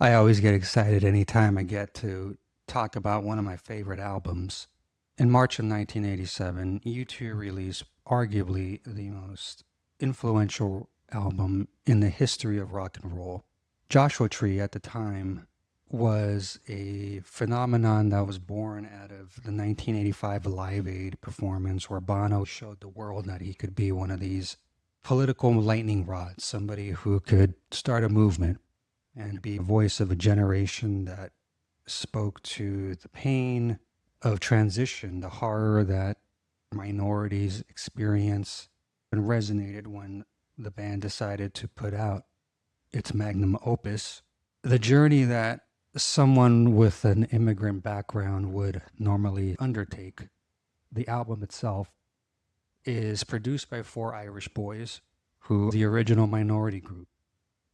I always get excited anytime I get to talk about one of my favorite albums. In March of 1987, U2 released arguably the most influential album in the history of rock and roll. Joshua Tree at the time was a phenomenon that was born out of the 1985 Live Aid performance where Bono showed the world that he could be one of these political lightning rods, somebody who could start a movement and be a voice of a generation that spoke to the pain of transition, the horror that minorities experience, and resonated when the band decided to put out its magnum opus. The journey that someone with an immigrant background would normally undertake. The album itself is produced by four Irish boys who the original minority group.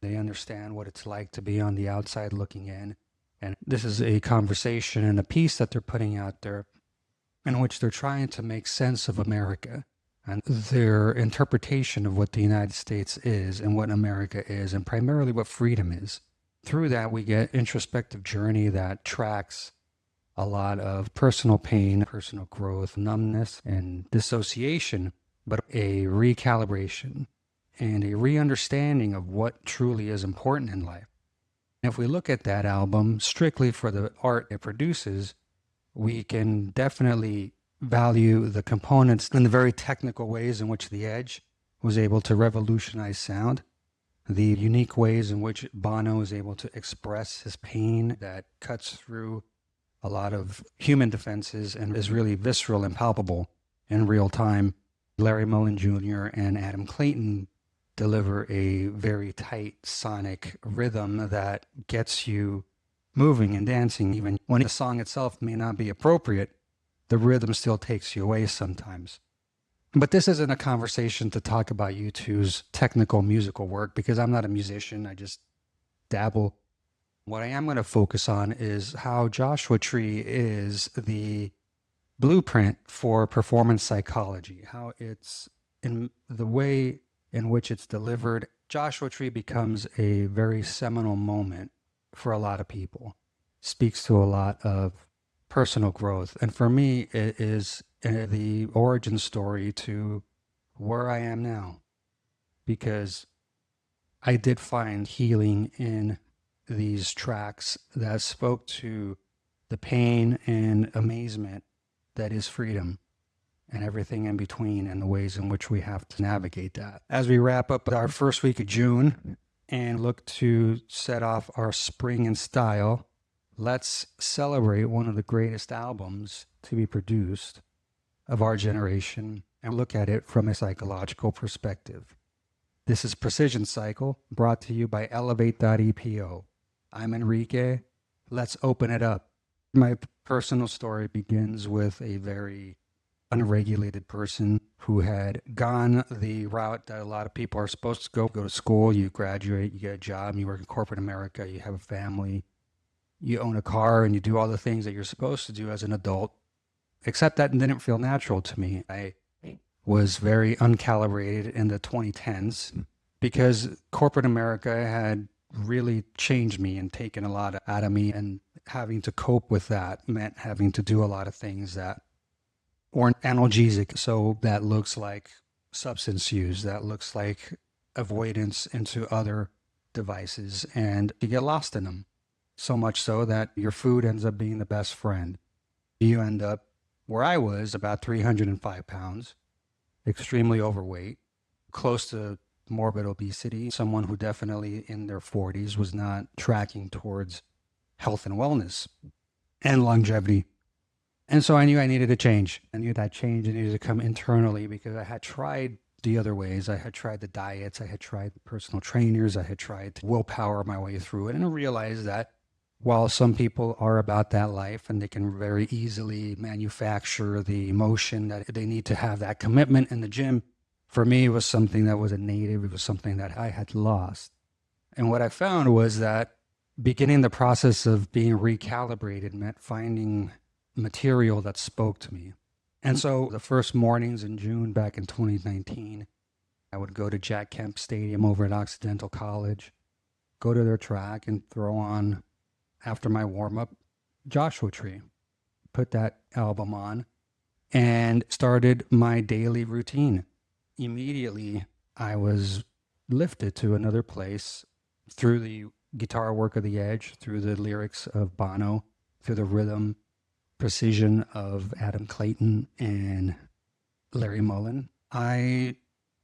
They understand what it's like to be on the outside looking in. And this is a conversation and a piece that they're putting out there in which they're trying to make sense of America and their interpretation of what the United States is and what America is, and primarily what freedom is. Through that, we get introspective journey that tracks a lot of personal pain, personal growth, numbness, and dissociation, but a recalibration and a re-understanding of what truly is important in life. If we look at that album strictly for the art it produces, we can definitely value the components in the very technical ways in which The Edge was able to revolutionize sound, the unique ways in which Bono is able to express his pain that cuts through a lot of human defenses and is really visceral and palpable in real time. Larry Mullen Jr. and Adam Clayton deliver a very tight sonic rhythm that gets you moving and dancing. Even when the song itself may not be appropriate, the rhythm still takes you away sometimes. But this isn't a conversation to talk about U2's technical musical work because I'm not a musician. I just dabble. What I am going to focus on is how Joshua Tree is the blueprint for performance psychology, how it's in the way in which it's delivered. Joshua Tree becomes a very seminal moment for a lot of people, speaks to a lot of personal growth. And for me, it is the origin story to where I am now, because I did find healing in these tracks that spoke to the pain and amazement that is freedom and everything in between and the ways in which we have to navigate that. As we wrap up our first week of June and look to set off our spring in style, let's celebrate one of the greatest albums to be produced of our generation and look at it from a psychological perspective. This is Precision Cycle, brought to you by Elevate.epo. I'm Enrique. Let's open it up. My personal story begins with a very unregulated person who had gone the route that a lot of people are supposed to go to school. You graduate, you get a job, you work in corporate America, you have a family, you own a car, and you do all the things that you're supposed to do as an adult. Except that didn't feel natural to me. I was very uncalibrated in the 2010s because corporate America had really changed me and taken a lot out of me, and having to cope with that meant having to do a lot of things that or analgesic. So that looks like substance use, that looks like avoidance into other devices, and you get lost in them. So much so that your food ends up being the best friend. You end up where I was, about 305 pounds, extremely overweight, close to morbid obesity, someone who definitely in their 40s was not tracking towards health and wellness and longevity. And so I knew I needed a change. I knew that change needed to come internally because I had tried the other ways. I had tried the diets. I had tried the personal trainers. I had tried to willpower my way through it. And I realized that while some people are about that life and they can very easily manufacture the emotion that they need to have that commitment in the gym, for me, it was something that was innate. It was something that I had lost. And what I found was that beginning the process of being recalibrated meant finding material that spoke to me. And so the first mornings in June back in 2019, I would go to Jack Kemp Stadium over at Occidental College, go to their track and throw on, after my warm up, Joshua Tree. Put that album on and started my daily routine. Immediately, I was lifted to another place through the guitar work of The Edge, through the lyrics of Bono, through the rhythm precision of Adam Clayton and Larry Mullen. I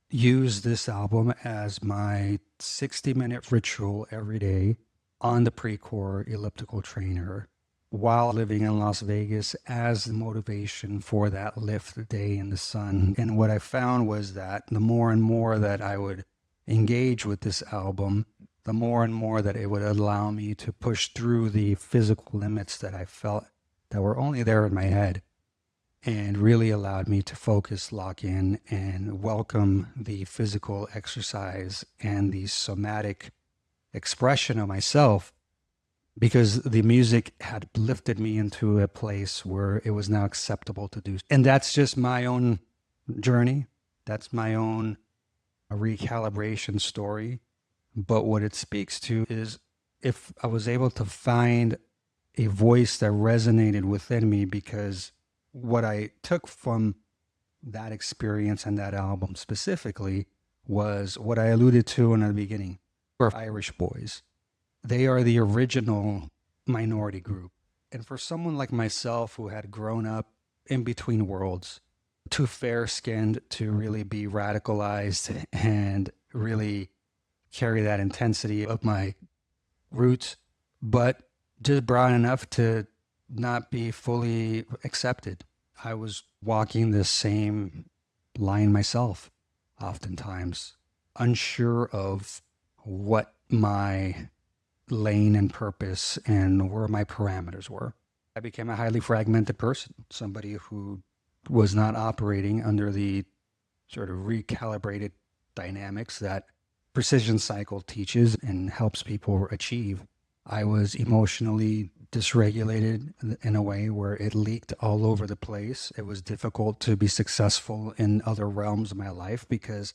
use this album as my 60-minute ritual every day on the Precor elliptical trainer while living in Las Vegas as the motivation for that lift day in the sun. And what I found was that the more and more that I would engage with this album, the more and more that it would allow me to push through the physical limits that I felt that were only there in my head, and really allowed me to focus, lock in, and welcome the physical exercise and the somatic expression of myself, because the music had lifted me into a place where it was now acceptable to do. And that's just my own journey. That's my own recalibration story. But what it speaks to is, if I was able to find a voice that resonated within me, because what I took from that experience and that album specifically was what I alluded to in the beginning. We're Irish boys. They are the original minority group. And for someone like myself who had grown up in between worlds, too fair-skinned to really be radicalized and really carry that intensity of my roots, but just broad enough to not be fully accepted. I was walking the same line myself, oftentimes, unsure of what my lane and purpose and where my parameters were. I became a highly fragmented person, somebody who was not operating under the sort of recalibrated dynamics that Precision Cycle teaches and helps people achieve. I was emotionally dysregulated in a way where it leaked all over the place. It was difficult to be successful in other realms of my life because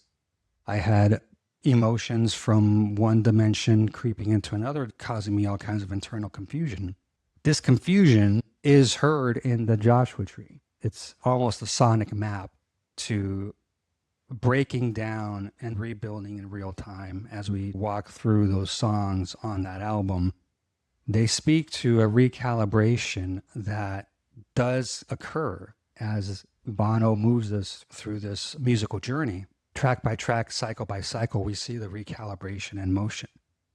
I had emotions from one dimension creeping into another, causing me all kinds of internal confusion. This confusion is heard in the Joshua Tree. It's almost a sonic map to breaking down and rebuilding in real time as we walk through those songs on that album. They speak to a recalibration that does occur as Bono moves us through this musical journey. Track by track, cycle by cycle, we see the recalibration in motion.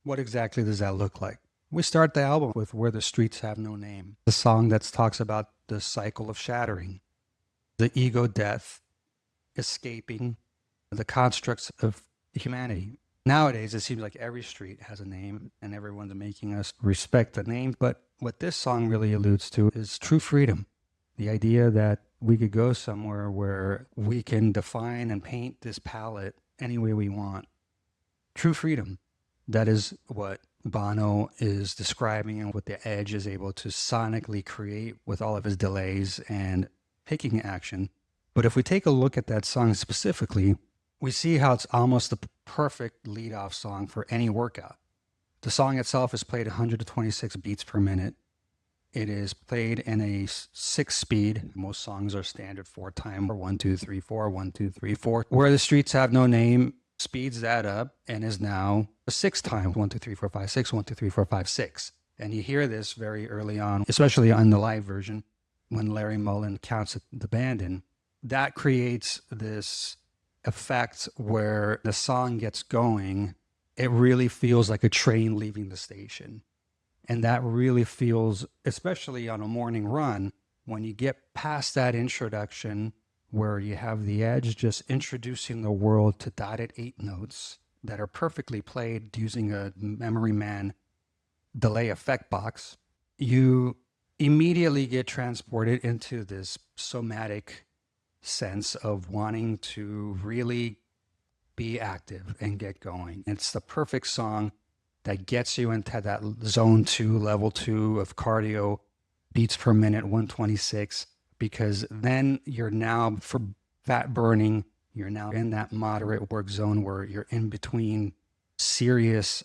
What exactly does that look like? We start the album with Where the Streets Have No Name, the song that talks about the cycle of shattering, the ego death, escaping the constructs of humanity. Nowadays, it seems like every street has a name and everyone's making us respect the name. But what this song really alludes to is true freedom. The idea that we could go somewhere where we can define and paint this palette any way we want. True freedom. That is what Bono is describing and what The Edge is able to sonically create with all of his delays and picking action. But if we take a look at that song specifically, we see how it's almost the perfect lead-off song for any workout. The song itself is played 126 beats per minute. It is played in a 6-speed. Most songs are standard 4-time, or 1, 2, 3, 4, 1, 2, 3, 4. Where the Streets Have No Name speeds that up and is now a 6-time, 1, 2, 3, 4, 5, 6, 1, 2, 3, 4, 5, 6. And you hear this very early on, especially on the live version, when Larry Mullen counts the band in. That creates this effect where the song gets going. It really feels like a train leaving the station. And that really feels, especially on a morning run, when you get past that introduction where you have The Edge just introducing the world to dotted 8 notes that are perfectly played using a Memory Man delay effect box, you immediately get transported into this somatic sense of wanting to really be active and get going. It's the perfect song that gets you into that zone 2, level 2 of cardio, beats per minute, 126, because then you're now, for fat burning, you're now in that moderate work zone where you're in between serious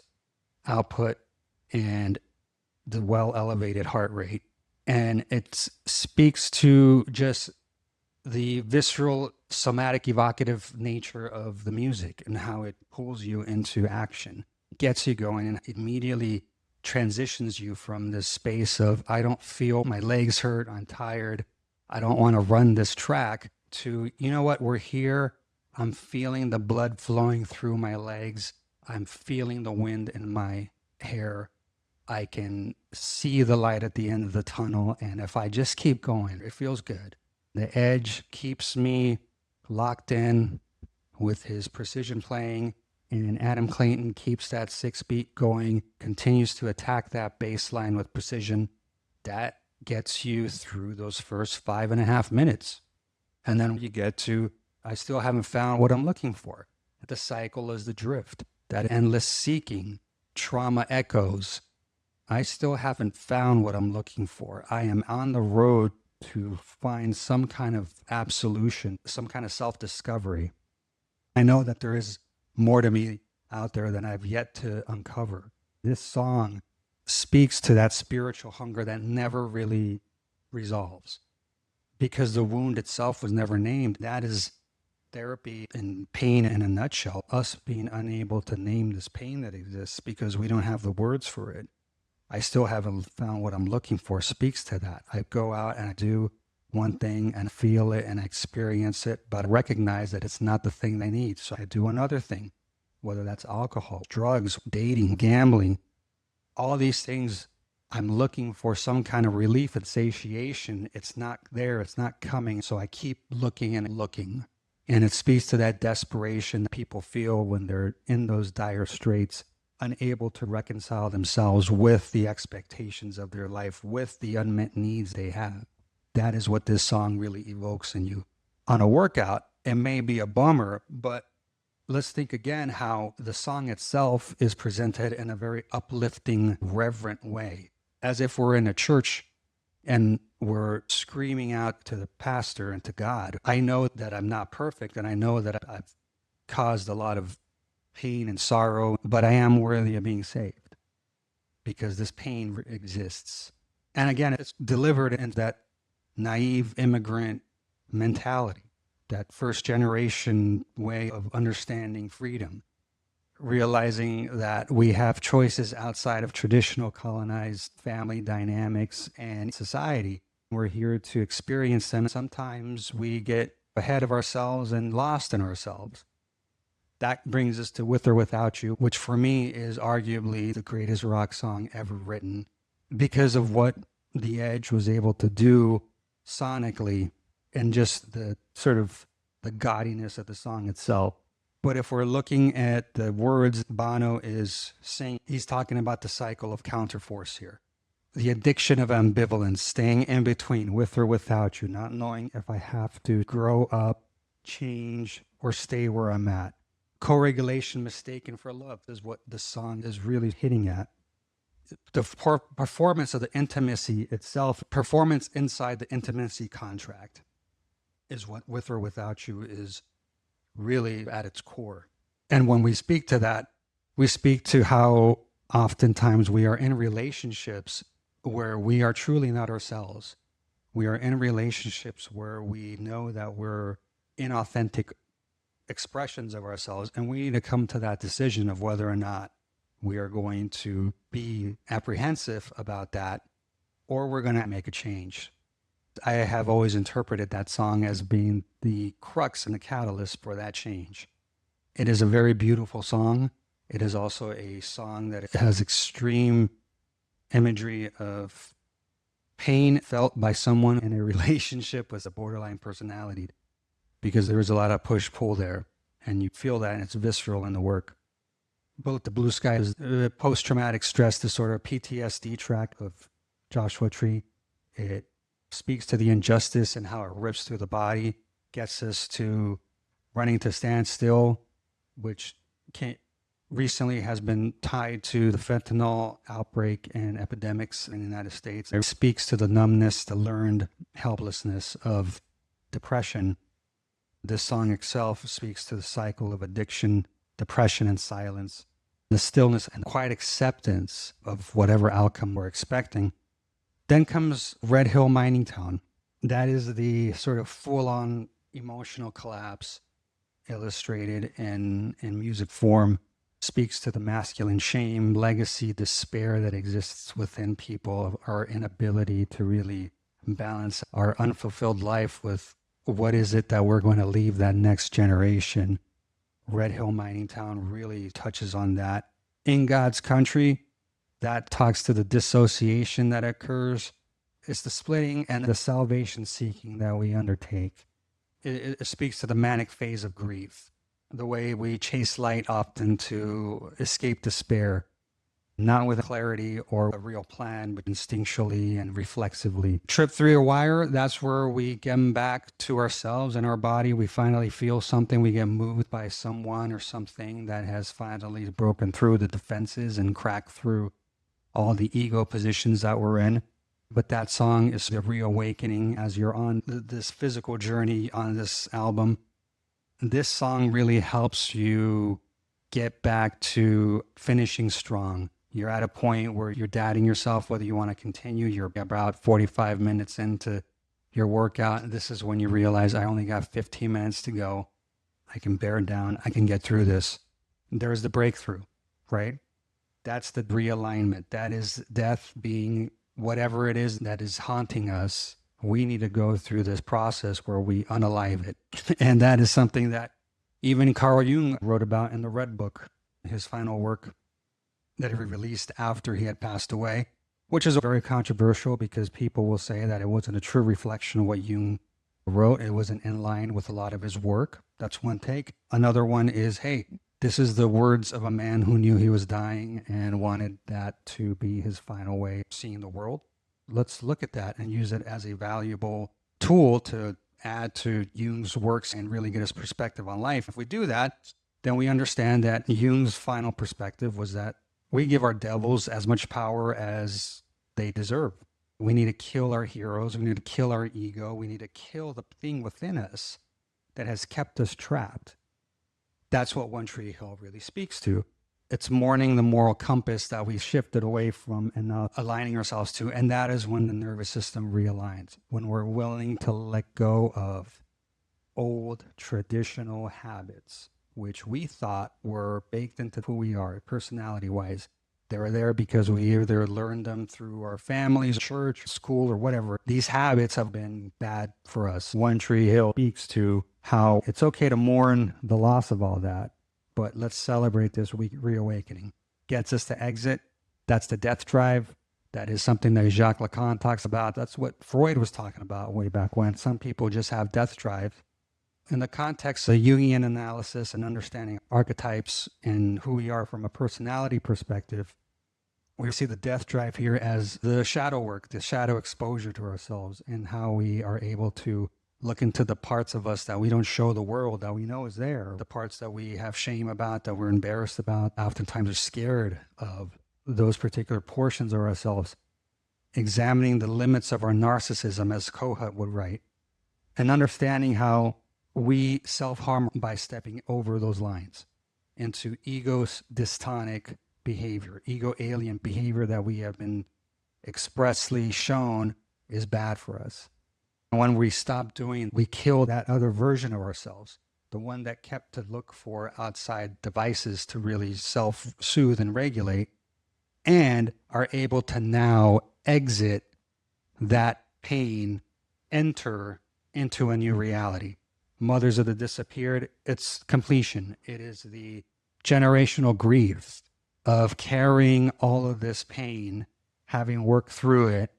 output and the well elevated heart rate. And it speaks to just the visceral, somatic, evocative nature of the music and how it pulls you into action, gets you going, and immediately transitions you from this space of, I don't feel, my legs hurt, I'm tired, I don't want to run this track, to, you know what, we're here. I'm feeling the blood flowing through my legs. I'm feeling the wind in my hair. I can see the light at the end of the tunnel. And if I just keep going, it feels good. The Edge keeps me locked in with his precision playing, and Adam Clayton keeps that 6-beat going, continues to attack that bass line with precision. That gets you through those first 5.5 minutes. And then you get to, I still haven't found what I'm looking for. The cycle is the drift, that endless seeking, trauma echoes. I still haven't found what I'm looking for. I am on the road to find some kind of absolution, some kind of self-discovery. I know that there is more to me out there than I've yet to uncover. This song speaks to that spiritual hunger that never really resolves because the wound itself was never named. That is therapy and pain in a nutshell, us being unable to name this pain that exists because we don't have the words for it. I still haven't found what I'm looking for speaks to that. I go out and I do one thing and feel it and experience it, but I recognize that it's not the thing I need. So I do another thing, whether that's alcohol, drugs, dating, gambling, all these things. I'm looking for some kind of relief and satiation. It's not there. It's not coming. So I keep looking and looking. And it speaks to that desperation that people feel when they're in those dire straits, unable to reconcile themselves with the expectations of their life, with the unmet needs they have. That is what this song really evokes in you. On a workout, it may be a bummer, but let's think again how the song itself is presented in a very uplifting, reverent way, as if we're in a church and we're screaming out to the pastor and to God. I know that I'm not perfect, and I know that I've caused a lot of pain and sorrow, but I am worthy of being saved because this pain exists. And again, it's delivered in that naive immigrant mentality, that first generation way of understanding freedom, realizing that we have choices outside of traditional colonized family dynamics and society. We're here to experience them. Sometimes we get ahead of ourselves and lost in ourselves. That brings us to With or Without You, which for me is arguably the greatest rock song ever written because of what The Edge was able to do sonically and just the sort of the gaudiness of the song itself. But if we're looking at the words Bono is saying, he's talking about the cycle of counterforce here. The addiction of ambivalence, staying in between, with or without you, not knowing if I have to grow up, change, or stay where I'm at. Co-regulation mistaken for love is what the song is really hitting at. The performance of the intimacy itself, performance inside the intimacy contract is what With or Without You is really at its core. And when we speak to that, we speak to how oftentimes we are in relationships where we are truly not ourselves. We are in relationships where we know that we're inauthentic expressions of ourselves, and we need to come to that decision of whether or not we are going to be apprehensive about that or we're going to make a change. I have always interpreted that song as being the crux and the catalyst for that change. It is a very beautiful song. It is also a song that has extreme imagery of pain felt by someone in a relationship with a borderline personality, because there is a lot of push-pull there, and you feel that, and it's visceral in the work. Bullet to Blue Sky is the post-traumatic stress disorder, PTSD track of Joshua Tree. It speaks to the injustice and how it rips through the body, gets us to Running to Stand Still, which recently has been tied to the fentanyl outbreak and epidemics in the United States. It speaks to the numbness, the learned helplessness of depression. This song itself speaks to the cycle of addiction, depression, and silence. the stillness and quiet acceptance of whatever outcome we're expecting. Then comes Red Hill Mining Town. That is the sort of full-on emotional collapse illustrated in music form. Speaks to the masculine shame, legacy, despair that exists within people, of our inability to really balance our unfulfilled life with what is it that we're going to leave that next generation. Red Hill Mining Town really touches on that. In God's Country, that talks to the dissociation that occurs. It's the splitting and the salvation seeking that we undertake. It speaks to the manic phase of grief, the way we chase light often to escape despair, not with clarity or a real plan, but instinctually and reflexively. Trip through a wire, that's where we get back to ourselves and our body. We finally feel something. We get moved by someone or something that has finally broken through the defenses and cracked through all the ego positions that we're in. But that song is the reawakening as you're on this physical journey on this album. This song really helps you get back to finishing strong. You're at a point where you're doubting yourself whether you want to continue. You're about 45 minutes into your workout. This is when you realize, I only got 15 minutes to go. I can bear down. I can get through this. There's the breakthrough, right? That's the realignment. That is death being whatever it is that is haunting us. We need to go through this process where we unalive it. And that is something that even Carl Jung wrote about in the Red Book, his final work that he released after he had passed away, which is very controversial because people will say that it wasn't a true reflection of what Jung wrote. It wasn't in line with a lot of his work. That's one take. Another one is, hey, this is the words of a man who knew he was dying and wanted that to be his final way of seeing the world. Let's look at that and use it as a valuable tool to add to Jung's works and really get his perspective on life. If we do that, then we understand that Jung's final perspective was that we give our devils as much power as they deserve. We need to kill our heroes. We need to kill our ego. We need to kill the thing within us that has kept us trapped. That's what One Tree Hill really speaks to. It's mourning the moral compass that we shifted away from and now aligning ourselves to. And that is when the nervous system realigns, when we're willing to let go of old traditional habits, which we thought were baked into who we are personality-wise. They were there because we either learned them through our families, church, school, or whatever. These habits have been bad for us. One Tree Hill speaks to how it's okay to mourn the loss of all that, but let's celebrate this reawakening. Gets us to exit. That's the death drive. That is something that Jacques Lacan talks about. That's what Freud was talking about way back when. Some people just have death drive. In the context of Jungian analysis and understanding archetypes and who we are from a personality perspective, we see the death drive here as the shadow work, the shadow exposure to ourselves, and how we are able to look into the parts of us that we don't show the world, that we know is there, the parts that we have shame about, that we're embarrassed about, oftentimes are scared of those particular portions of ourselves. Examining the limits of our narcissism, as Kohut would write, and understanding how we self-harm by stepping over those lines into ego dystonic behavior, ego alien behavior that we have been expressly shown is bad for us. And when we stop doing, we kill that other version of ourselves, the one that kept to look for outside devices to really self-soothe and regulate, and are able to now exit that pain, enter into a new reality. Mothers of the Disappeared, it's completion. It is the generational grief of carrying all of this pain, having worked through it,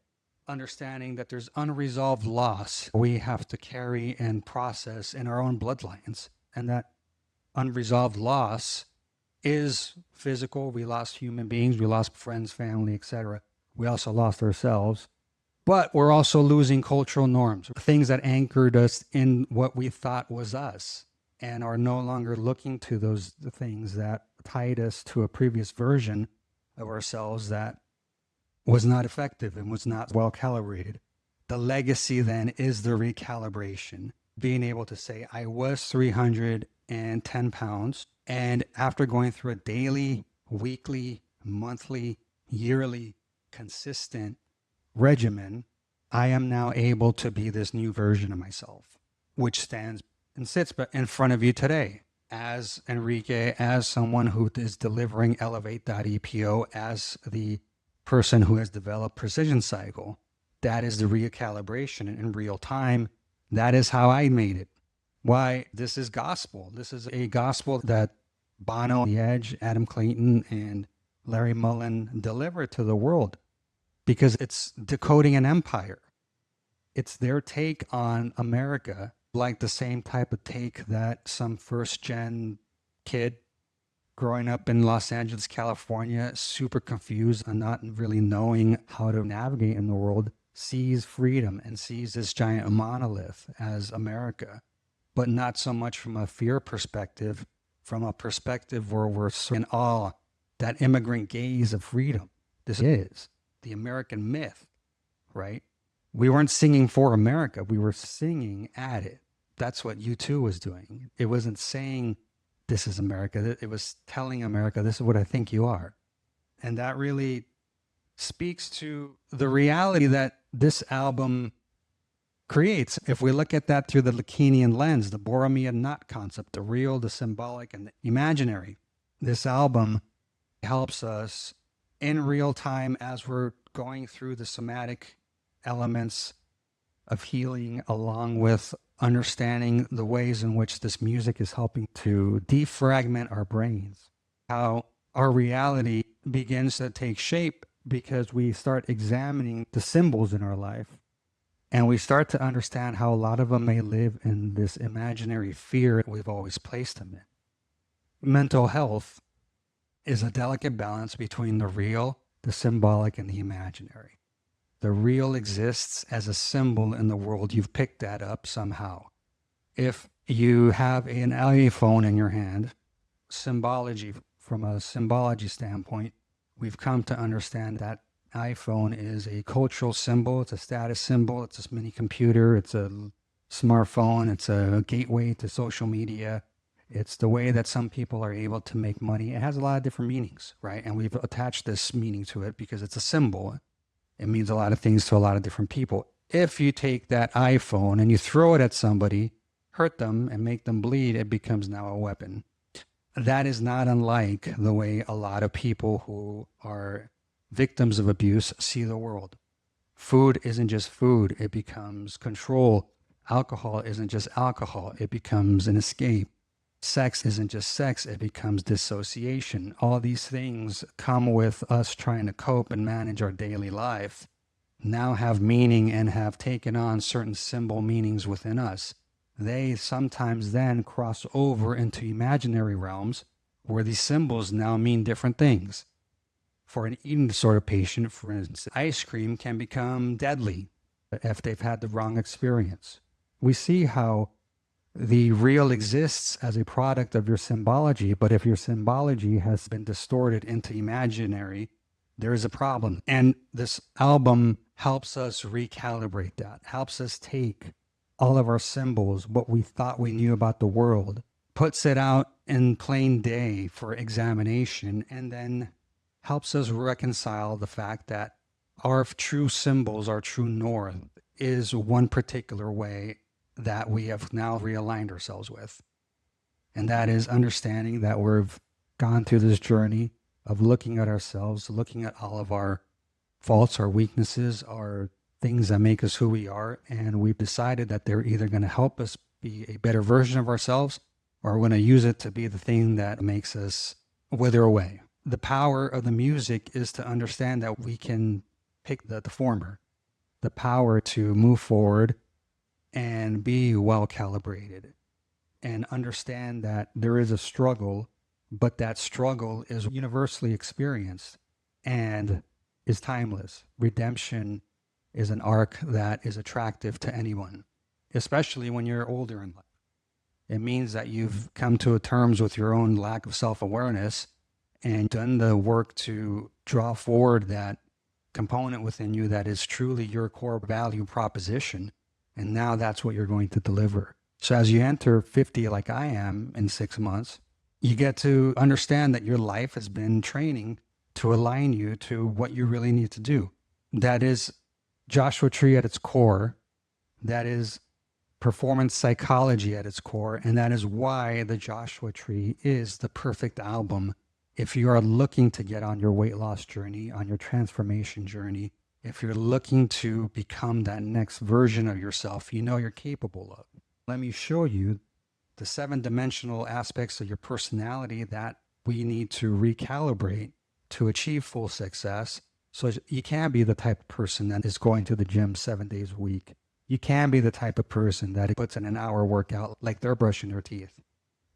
understanding that there's unresolved loss we have to carry and process in our own bloodlines. And that unresolved loss is physical. We lost human beings, we lost friends, family, etc. We also lost ourselves. But we're also losing cultural norms, things that anchored us in what we thought was us, and are no longer looking to those things that tied us to a previous version of ourselves that was not effective and was not well calibrated. The legacy then is the recalibration, being able to say, I was 310 pounds, and after going through a daily weekly, monthly, yearly, consistent regimen, I am now able to be this new version of myself, which stands and sits in front of you today as Enrique, as someone who is delivering Elevate.epo, as the person who has developed Precision Cycle. That is the recalibration in real time. That is how I made it. Why? This is gospel. This is a gospel that Bono, The Edge, Adam Clayton, and Larry Mullen delivered to the world because it's decoding an empire. It's their take on America, like the same type of take that some first-gen kid growing up in Los Angeles, California, super confused and not really knowing how to navigate in the world, sees freedom and sees this giant monolith as America, but not so much from a fear perspective, from a perspective where we're so in awe, that immigrant gaze of freedom. This is the American myth, right? We weren't singing for America. We were singing at it. That's what U2 was doing. It wasn't saying, this is America. It was telling America, this is what I think you are. And that really speaks to the reality that this album creates. If we look at that through the Lacanian lens, the Borromean knot concept, the real, the symbolic, and the imaginary, this album helps us in real time as we're going through the somatic elements of healing, along with understanding the ways in which this music is helping to defragment our brains, how our reality begins to take shape because we start examining the symbols in our life, and we start to understand how a lot of them may live in this imaginary fear we've always placed them in. Mental health is a delicate balance between the real, the symbolic, and the imaginary. The real exists as a symbol in the world. You've picked that up somehow. If you have an iPhone in your hand, symbology, from a symbology standpoint, we've come to understand that iPhone is a cultural symbol. It's a status symbol. It's a mini computer. It's a smartphone. It's a gateway to social media. It's the way that some people are able to make money. It has a lot of different meanings, right? And we've attached this meaning to it because it's a symbol. It means a lot of things to a lot of different people. If you take that iPhone and you throw it at somebody, hurt them, and make them bleed, it becomes now a weapon. That is not unlike the way a lot of people who are victims of abuse see the world. Food isn't just food, it becomes control. Alcohol isn't just alcohol, it becomes an escape. Sex isn't just sex, it becomes dissociation. All these things come with us trying to cope and manage our daily life, now have meaning and have taken on certain symbol meanings within us. They sometimes then cross over into imaginary realms where these symbols now mean different things. For an eating disorder patient, for instance, ice cream can become deadly if they've had the wrong experience. We see how the real exists as a product of your symbology, but if your symbology has been distorted into imaginary, there is a problem. And this album helps us recalibrate that, helps us take all of our symbols, what we thought we knew about the world, puts it out in plain day for examination, and then helps us reconcile the fact that our true symbols, our true north, is one particular way that we have now realigned ourselves with. And that is understanding that we've gone through this journey of looking at ourselves, looking at all of our faults, our weaknesses, our things that make us who we are. And we've decided that they're either going to help us be a better version of ourselves, or we're going to use it to be the thing that makes us wither away. The power of the music is to understand that we can pick the former, the power to move forward and be well calibrated and understand that there is a struggle, but that struggle is universally experienced and is timeless. Redemption is an arc that is attractive to anyone, especially when you're older in life. It means that you've come to terms with your own lack of self-awareness and done the work to draw forward that component within you that is truly your core value proposition. And now that's what you're going to deliver. So as you enter 50 like I am in 6 months, You get to understand that your life has been training to align you to what you really need to do. That is Joshua Tree at its core. That is performance psychology at its core. And that is why the Joshua Tree is the perfect album if you are looking to get on your weight loss journey, on your transformation journey, if you're looking to become that next version of yourself you know you're capable of. Let me show you the 7-dimensional aspects of your personality that we need to recalibrate to achieve full success. So you can be the type of person that is going to the gym 7 days a week. You can be the type of person that puts in an hour workout like they're brushing their teeth.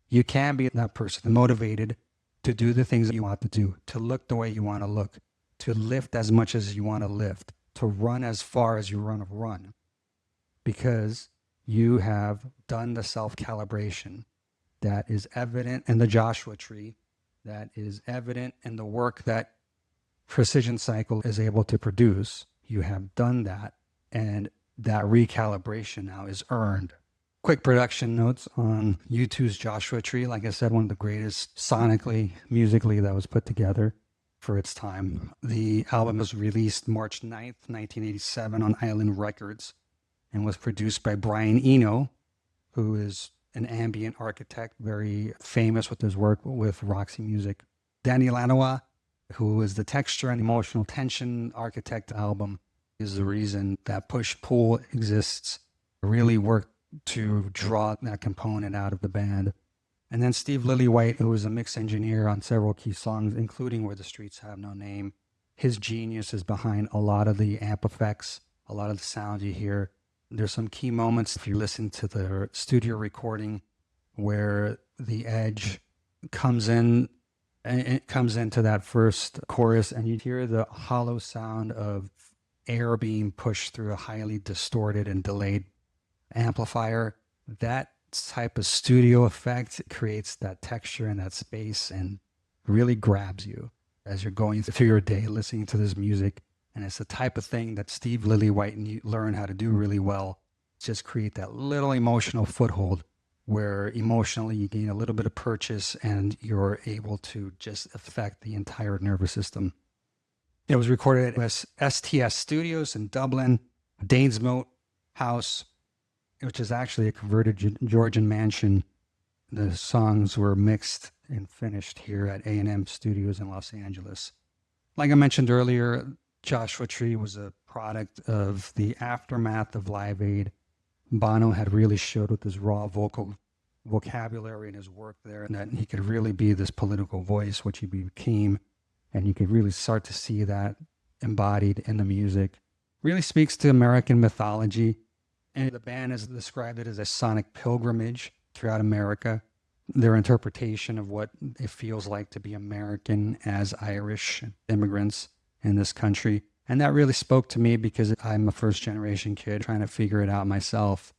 You can be that person motivated to do the things that you want to do, to look the way you want to look, to lift as much as you want to lift, to run as far as you want to run, because you have done the self-calibration that is evident in the Joshua Tree, that is evident in the work that Precision Cycle is able to produce. You have done that, and that recalibration now is earned. Quick production notes on U2's Joshua Tree. Like I said, one of the greatest sonically, musically that was put together for its time. The album was released March 9th, 1987 on Island Records and was produced by Brian Eno, who is an ambient architect, very famous with his work with Roxy Music. Danny Lanois, who is the texture and emotional tension architect album, is the reason that push-pull exists. Really worked to draw that component out of the band. And then Steve Lillywhite, who was a mix engineer on several key songs, including Where the Streets Have No Name. His genius is behind a lot of the amp effects, a lot of the sound you hear. There's some key moments if you listen to the studio recording where the edge comes in, and it comes into that first chorus, and you hear the hollow sound of air being pushed through a highly distorted and delayed amplifier. That type of studio effect creates that texture and that space and really grabs you as you're going through your day listening to this music. And it's the type of thing that Steve Lillywhite and you learn how to do really well. Just create that little emotional foothold where emotionally you gain a little bit of purchase and you're able to just affect the entire nervous system. It was recorded at STS Studios in Dublin, Danesmoat House, which is actually a converted Georgian mansion. The songs were mixed and finished here at A&M Studios in Los Angeles. Like I mentioned earlier, Joshua Tree was a product of the aftermath of Live Aid. Bono had really showed with his raw vocal vocabulary and his work there, and that he could really be this political voice, which he became, and you could really start to see that embodied in the music. Really speaks to American mythology, and the band has described it as a sonic pilgrimage throughout America. Their interpretation of what it feels like to be American as Irish immigrants in this country. And that really spoke to me because I'm a first-generation kid trying to figure it out myself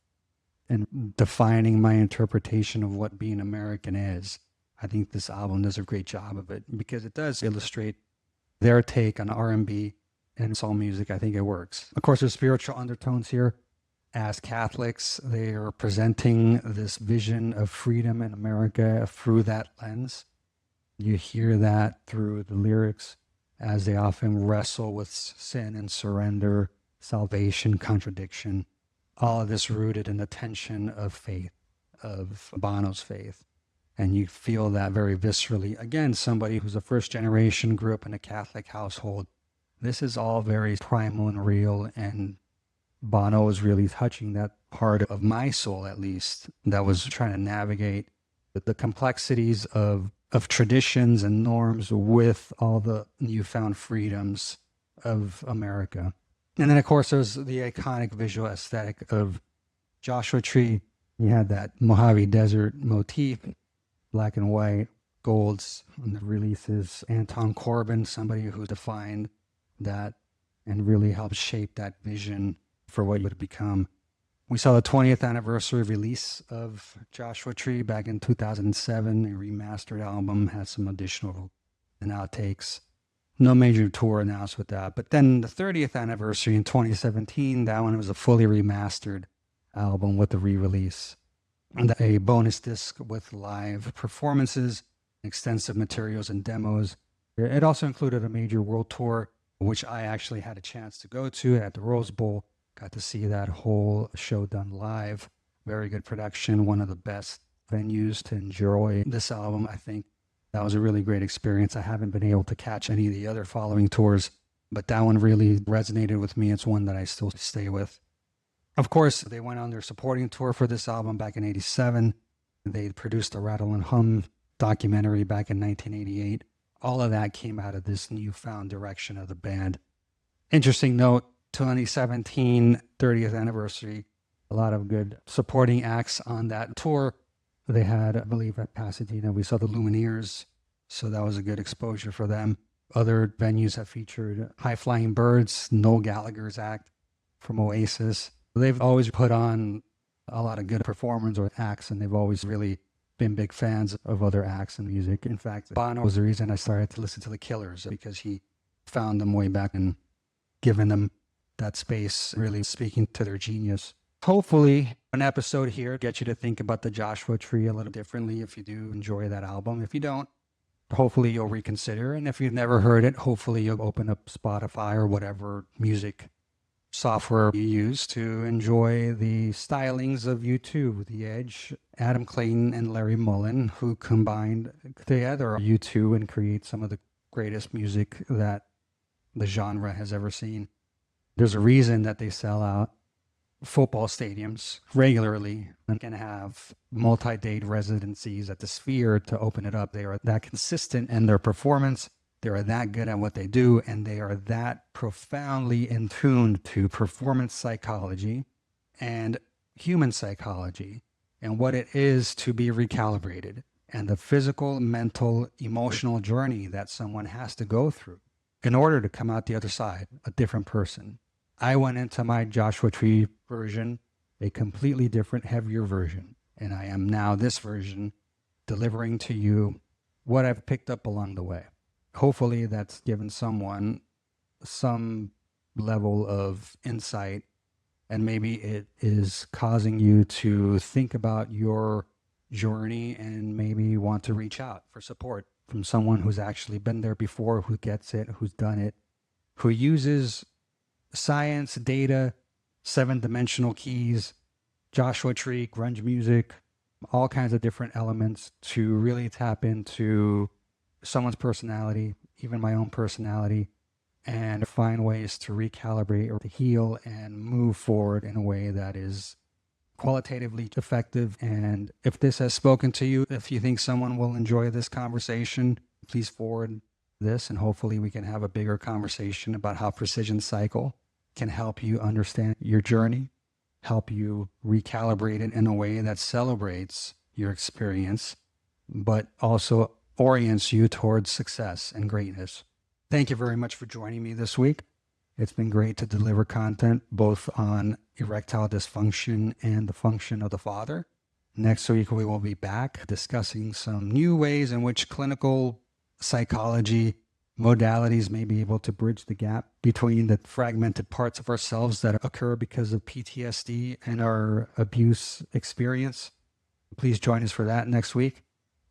and defining my interpretation of what being American is. I think this album does a great job of it because it does illustrate their take on R&B and soul music. I think it works. Of course, there's spiritual undertones here. As Catholics, they are presenting this vision of freedom in America through that lens. You hear that through the lyrics as they often wrestle with sin and surrender, salvation, contradiction. All of this rooted in the tension of faith, of Bono's faith. And you feel that very viscerally. Again, somebody who's a first generation, grew up in a Catholic household. This is all very primal and real, and Bono was really touching that part of my soul, at least, that was trying to navigate the complexities of traditions and norms with all the newfound freedoms of America. And then, of course, there's the iconic visual aesthetic of Joshua Tree. You had that Mojave Desert motif, black and white, golds on the releases. Anton Corbijn, somebody who defined that and really helped shape that vision for what it would become. We saw the 20th anniversary release of Joshua Tree back in 2007. A remastered album has some additional and outtakes. No major tour announced with that. But then the 30th anniversary in 2017, that one was a fully remastered album with the re-release. And a bonus disc with live performances extensive materials and demos. It also included a major world tour, which I actually had a chance to go to at the Rose Bowl. Got to see that whole show done live. Very good production, one of the best venues to enjoy this album. I think that was a really great experience. I haven't been able to catch any of the other following tours, but that one really resonated with me. It's one that I still stay with. Of course, they went on their supporting tour for this album back in 87. They produced a Rattle and Hum documentary back in 1988. All of that came out of this newfound direction of the band. Interesting note, 2017 30th anniversary, a lot of good supporting acts on that tour. They had, I believe, at Pasadena, we saw the Lumineers, so that was a good exposure for them. Other venues have featured High Flying Birds, Noel Gallagher's act from Oasis. They've always put on a lot of good performers or acts, and they've always really been big fans of other acts and music. In fact, Bono was the reason I started to listen to the Killers, because he found them way back and given them that space, really speaking to their genius. Hopefully, an episode here gets you to think about the Joshua Tree a little differently if you do enjoy that album. If you don't, hopefully you'll reconsider. And if you've never heard it, hopefully you'll open up Spotify or whatever music software you use to enjoy the stylings of U2, The Edge, Adam Clayton, and Larry Mullen, who combined together U2 and create some of the greatest music that the genre has ever seen. There's a reason that they sell out football stadiums regularly and can have multi-day residencies at the Sphere to open it up. They are that consistent in their performance. They are that good at what they do, and they are that profoundly in tune to performance psychology and human psychology and what it is to be recalibrated and the physical, mental, emotional journey that someone has to go through in order to come out the other side a different person. I went into my Joshua Tree version, a completely different, heavier version, and I am now this version delivering to you what I've picked up along the way. Hopefully that's given someone some level of insight, and maybe it is causing you to think about your journey and maybe want to reach out for support from someone who's actually been there before, who gets it, who's done it, who uses science, data, 7-dimensional keys, Joshua Tree, grunge music, all kinds of different elements to really tap into someone's personality, even my own personality, and find ways to recalibrate or to heal and move forward in a way that is qualitatively effective. And if this has spoken to you, if you think someone will enjoy this conversation, please forward this, and hopefully we can have a bigger conversation about how Precision Cycle can help you understand your journey, help you recalibrate it in a way that celebrates your experience, but also orients you towards success and greatness. Thank you very much for joining me this week. It's been great to deliver content both on erectile dysfunction and the function of the father. Next week, we will be back discussing some new ways in which clinical psychology modalities may be able to bridge the gap between the fragmented parts of ourselves that occur because of PTSD and our abuse experience. Please join us for that next week.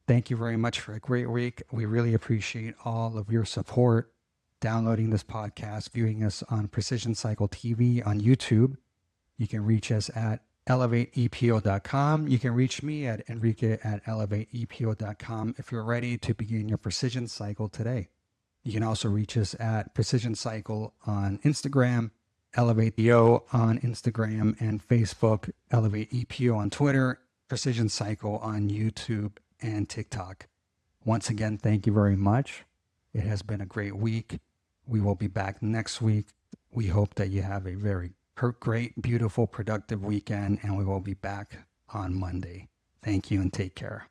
Thank you very much for a great week. We really appreciate all of your support, downloading this podcast, viewing us on Precision Cycle TV on YouTube. You can reach us at elevateepo.com. You can reach me at enrique@elevateepo.com if you're ready to begin your Precision Cycle today. You can also reach us at Precision Cycle on Instagram, ElevateEPO on Instagram and Facebook, ElevateEPO on Twitter, Precision Cycle on YouTube and TikTok. Once again, thank you very much. It has been a great week. We will be back next week. We hope that you have a very great, beautiful, productive weekend, and we will be back on Monday. Thank you and take care.